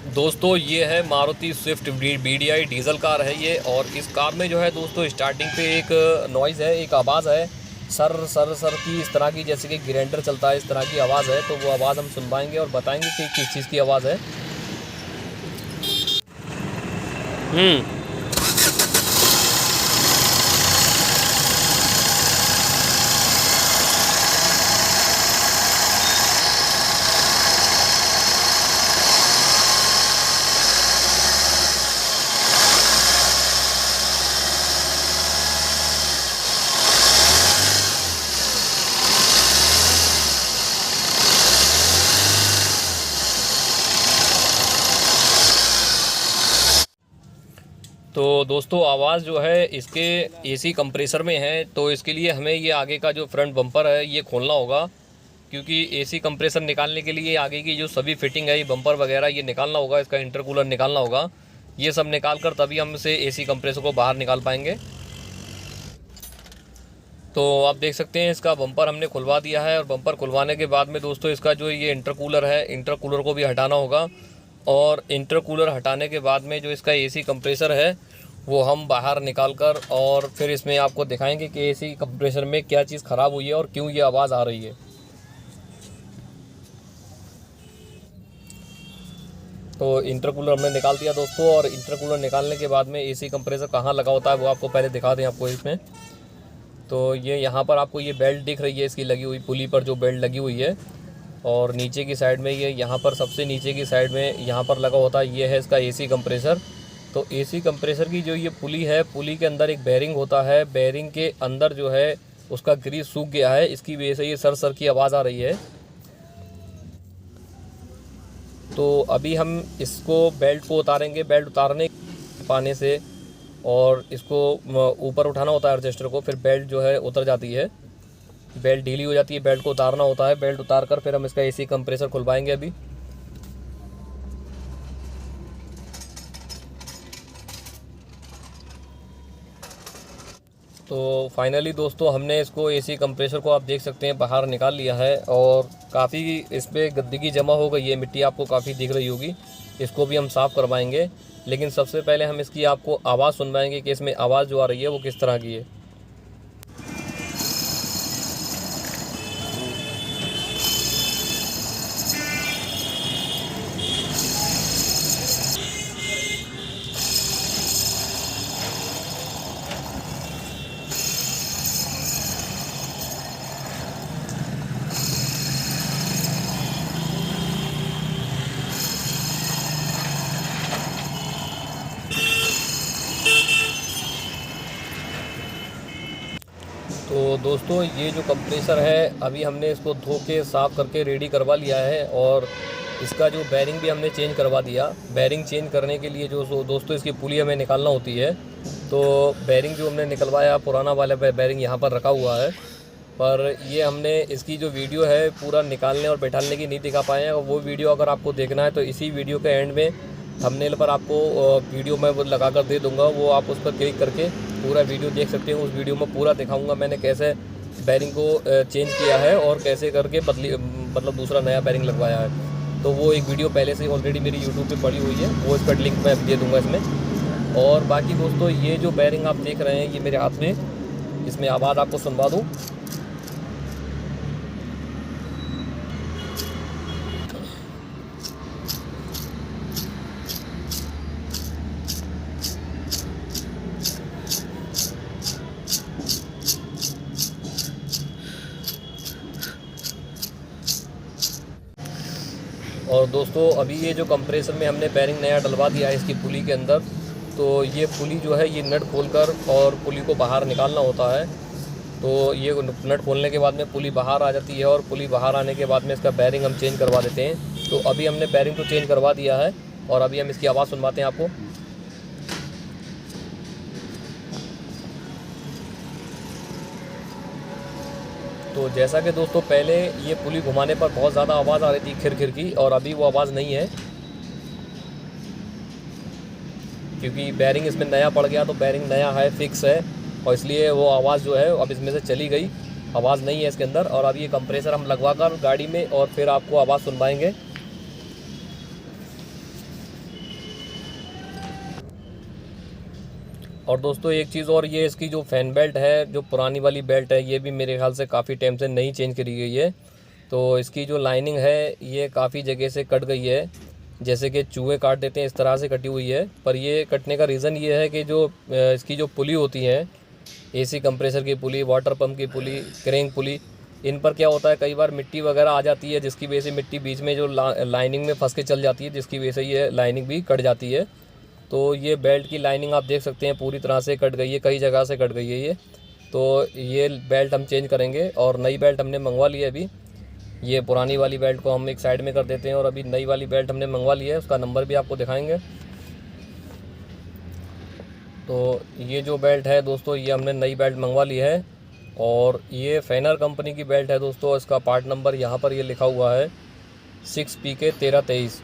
दोस्तों ये है Maruti Swift VDI diesel car है ये। और इस कार में जो है दोस्तों स्टार्टिंग पे एक नॉइज़ है, एक आवाज़ है सर सर सर की, इस तरह की, जैसे कि ग्राइंडर चलता है इस तरह की आवाज़ है। तो वो आवाज़ हम सुनवाएंगे और बताएंगे कि किस चीज़ की आवाज़ है। तो दोस्तों आवाज़ जो है इसके AC कंप्रेसर में है। तो इसके लिए हमें ये आगे का जो फ्रंट बम्पर है ये खोलना होगा, क्योंकि AC कंप्रेसर निकालने के लिए आगे की जो सभी फिटिंग है, ये बम्पर वगैरह ये निकालना होगा, इसका इंटरकूलर निकालना होगा। ये सब निकाल कर तभी हम इसे AC कंप्रेसर को बाहर निकाल पाएंगे। तो आप देख सकते हैं इसका बम्पर हमने खुलवा दिया है। और बम्पर खुलवाने के बाद में दोस्तों इसका जो ये इंटरकूलर है, इंटरकूलर को भी हटाना होगा। और इंटरकूलर हटाने के बाद में जो इसका AC कंप्रेसर है वो हम बाहर निकाल कर और फिर इसमें आपको दिखाएंगे कि AC कंप्रेसर में क्या चीज़ ख़राब हुई है और क्यों ये आवाज़ आ रही है। तो इंटरकूलर हमने निकाल दिया दोस्तों। और इंटरकूलर निकालने के बाद में AC कंप्रेसर कहाँ लगा होता है वो आपको पहले दिखा दें आपको इसमें। तो ये यहाँ पर आपको ये बेल्ट दिख रही है इसकी लगी हुई, पुली पर जो बेल्ट लगी हुई है। और नीचे की साइड में ये यहाँ पर सबसे नीचे की साइड में यहाँ पर लगा होता है, ये है इसका AC कंप्रेसर। तो AC कंप्रेसर की जो ये पुली है, पुली के अंदर एक बेरिंग होता है। बेरिंग के अंदर जो है उसका ग्रीस सूख गया है, इसकी वजह से ये सर सर की आवाज़ आ रही है। तो अभी हम इसको बेल्ट को उतारेंगे। बेल्ट उतारने पाने से और इसको ऊपर उठाना होता है एडजस्टर को, फिर बेल्ट जो है उतर जाती है, बेल्ट ढीली हो जाती है, बेल्ट को उतारना होता है। बेल्ट उतार कर फिर हम इसका AC कंप्रेसर खुलवाएंगे अभी। तो फाइनली दोस्तों हमने इसको AC कंप्रेसर को आप देख सकते हैं बाहर निकाल लिया है। और काफ़ी इस पर गंदगी जमा हो गई है, मिट्टी आपको काफ़ी दिख रही होगी। इसको भी हम साफ़ करवाएंगे, लेकिन सबसे पहले हम इसकी आपको आवाज़ सुनवाएंगे कि इसमें आवाज़ जो आ रही है वो किस तरह की है। तो दोस्तों ये जो कंप्रेसर है अभी हमने इसको धो के साफ़ करके रेडी करवा लिया है। और इसका जो बैरिंग भी हमने चेंज करवा दिया। बैरिंग चेंज करने के लिए जो दोस्तों इसकी पुली हमें निकालना होती है। तो बैरिंग जो हमने निकलवाया, पुराना वाला बैरिंग यहाँ पर रखा हुआ है, पर ये हमने इसकी जो वीडियो है पूरा निकालने और बैठालने की नहीं दिखा पाए हैं। और वो वीडियो अगर आपको देखना है तो इसी वीडियो के एंड में थंबनेल पर आपको वीडियो मैं वो लगा कर दे दूँगा, वो आप उस पर क्लिक करके पूरा वीडियो देख सकते हैं। उस वीडियो में पूरा दिखाऊंगा मैंने कैसे बैरिंग को चेंज किया है और कैसे करके मतलब दूसरा नया बैरिंग लगवाया है। तो वो एक वीडियो पहले से ऑलरेडी मेरी यूट्यूब पे पड़ी हुई है, वो इस पर लिंक मैं दे दूँगा इसमें। और बाकी दोस्तों ये जो बैरिंग आप देख रहे हैं ये मेरे हाथ में, इसमें आवाज़ आपको सुनवा दूँ। और दोस्तों अभी ये जो कंप्रेसर में हमने बैरिंग नया डलवा दिया है इसकी पुली के अंदर। तो ये पुली जो है ये नट खोलकर और पुली को बाहर निकालना होता है। तो ये नट खोलने के बाद में पुली बाहर आ जाती है और पुली बाहर आने के बाद में इसका बैरिंग हम चेंज करवा देते हैं। तो अभी हमने बैरिंग तो चेंज करवा दिया है और अभी हम इसकी आवाज़ सुनवाते हैं आपको। तो जैसा कि दोस्तों पहले ये पुली घुमाने पर बहुत ज़्यादा आवाज़ आ रही थी खिर खिर की, और अभी वो आवाज़ नहीं है, क्योंकि बैरिंग इसमें नया पड़ गया। तो बैरिंग नया है, फिक्स है, और इसलिए वो आवाज़ जो है अब इसमें से चली गई, आवाज़ नहीं है इसके अंदर। और अब ये कंप्रेसर हम लगवा कर गाड़ी में और फिर आपको आवाज़ सुनवाएंगे। और दोस्तों एक चीज़ और, ये इसकी जो फ़ैन बेल्ट है, जो पुरानी वाली बेल्ट है, ये भी मेरे ख्याल से काफ़ी टाइम से नहीं चेंज करी गई है। तो इसकी जो लाइनिंग है ये काफ़ी जगह से कट गई है, जैसे कि चूहे काट देते हैं इस तरह से कटी हुई है। पर ये कटने का रीज़न ये है कि जो इसकी जो पुली होती है, एसी कंप्रेसर की पुली, वाटर पंप की पुली, क्रैंक पुली, इन पर क्या होता है, कई बार मिट्टी वगैरह आ जाती है, जिसकी वजह से मिट्टी बीच में जो लाइनिंग में फंस के चल जाती है, जिसकी वजह से ये लाइनिंग भी कट जाती है। तो ये बेल्ट की लाइनिंग आप देख सकते हैं पूरी तरह से कट गई है, कई जगह से कट गई है ये। तो ये बेल्ट हम चेंज करेंगे और नई बेल्ट हमने मंगवा ली है अभी। ये पुरानी वाली बेल्ट को हम एक साइड में कर देते हैं और अभी नई वाली बेल्ट हमने मंगवा ली है, उसका नंबर भी आपको दिखाएंगे। तो ये जो बेल्ट है दोस्तों, ये हमने नई बेल्ट मंगवा ली है और ये फेनर कंपनी की बेल्ट है दोस्तों। इसका पार्ट नंबर यहाँ पर ये लिखा हुआ है 6PK 1323,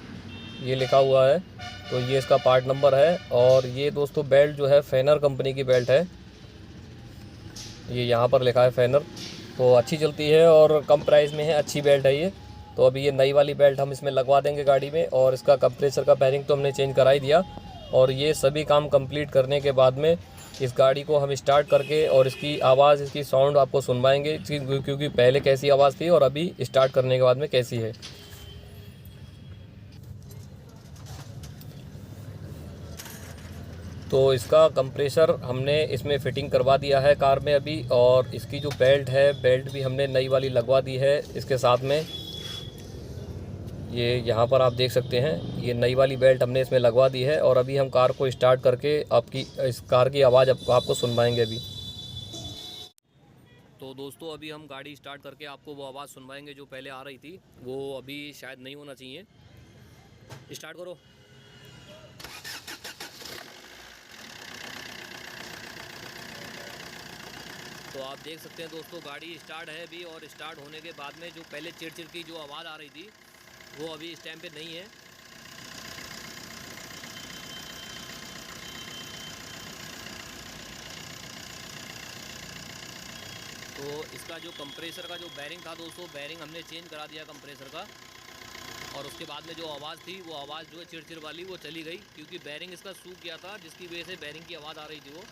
ये लिखा हुआ है। तो ये इसका पार्ट नंबर है। और ये दोस्तों बेल्ट जो है फेनर कंपनी की बेल्ट है, ये यहाँ पर लिखा है फेनर। तो अच्छी चलती है और कम प्राइस में है, अच्छी बेल्ट है ये। तो अभी ये नई वाली बेल्ट हम इसमें लगवा देंगे गाड़ी में। और इसका कंप्रेसर का बेरिंग तो हमने चेंज करा ही दिया। और ये सभी काम कंप्लीट करने के बाद में इस गाड़ी को हम स्टार्ट करके और इसकी आवाज़, इसकी साउंड आपको सुनवाएंगे, क्योंकि पहले कैसी आवाज़ थी और अभी स्टार्ट करने के बाद में कैसी है। तो इसका कंप्रेसर हमने इसमें फ़िटिंग करवा दिया है कार में अभी। और इसकी जो बेल्ट है, बेल्ट भी हमने नई वाली लगवा दी है इसके साथ में। ये यहाँ पर आप देख सकते हैं, ये नई वाली बेल्ट हमने इसमें लगवा दी है। और अभी हम कार को स्टार्ट करके आपकी इस कार की आवाज़ आपको सुनवाएंगे अभी। तो दोस्तों अभी हम गाड़ी स्टार्ट करके आपको वो आवाज़ सुनवाएंगे जो पहले आ रही थी, वो अभी शायद नहीं होना चाहिए। स्टार्ट करो। तो आप देख सकते हैं दोस्तों, गाड़ी स्टार्ट है अभी। और स्टार्ट होने के बाद में जो पहले चिड़चिड़ की जो आवाज़ आ रही थी, वो अभी इस टाइम पे नहीं है। तो इसका जो कंप्रेसर का जो बैरिंग था दोस्तों, बैरिंग हमने चेंज करा दिया कंप्रेसर का। और उसके बाद में जो आवाज़ थी, वो आवाज़ जो है चिड़चिड़ वाली, वो चली गई, क्योंकि बैरिंग इसका सूख गया था, जिसकी वजह से बैरिंग की आवाज़ आ रही थी वो।